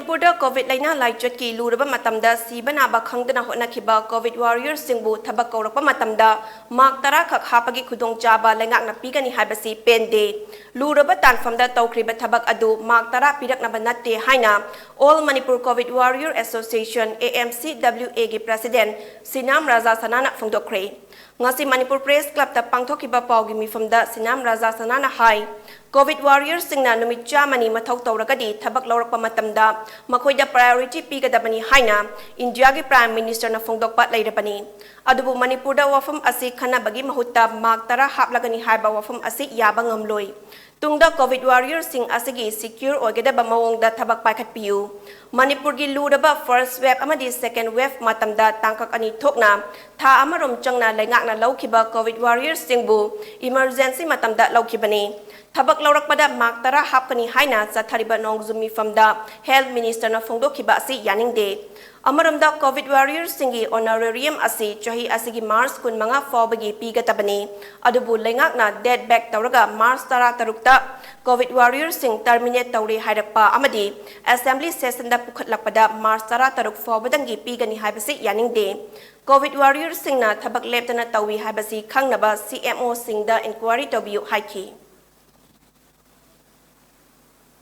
Manipurda COVID laina laijat ki luraba matamda sibana ba khangdana hotnakiba COVID warriors singbu thabak kaurakpa matamda mak tara khak hapagi khudong chaba lengak na pigani haibasi pende luraba tanfamda tawkriba thabak adu mak tara piraknaba natte haina All Manipur COVID Warrior Association AMCWA gi president Sinam Raja Sanana phongdokre ngasi Manipur Press Club ta pangthokiba pawgi mifamda Sinam Raja Sanana hai COVID warriors singna numit chamani mathau tawragadi thabak lawrakpa matamda makoida priority pigadabani haina India gi Prime Minister na phongdokpa leirapani adubu Manipurda wafam asi khanabagi mahutta mak tara haplagani haiba wafam asi yaba ngamloi tungda COVID warriors sing asigi secure oigedaba mawongda thabak paikhatpiu Manipur gi luraba first wave amadi second wave matamda tangkak ani thokna tha amarom changna lengakna lawkhiba COVID warriors singbu emergency matamda lawkhibani thabak lawrakpada mak tara hapkani haina chathariba nongjumi famda health minister na phongdokhiba asi yaningde amaramda COVID warriors singi honorarium asi chahi asigi March 15 fawbagi pigatabani adubu lengakna dead back tawraga March 13 ta COVID warriors sing terminate tawri hairakpa amadi assembly session da pukhatlakpada March 13 fawbadangi pigani haibasi yaningde COVID warriors singna thabak leptana tawi haibasi khangnaba CMO singda inquiry tobiu haiki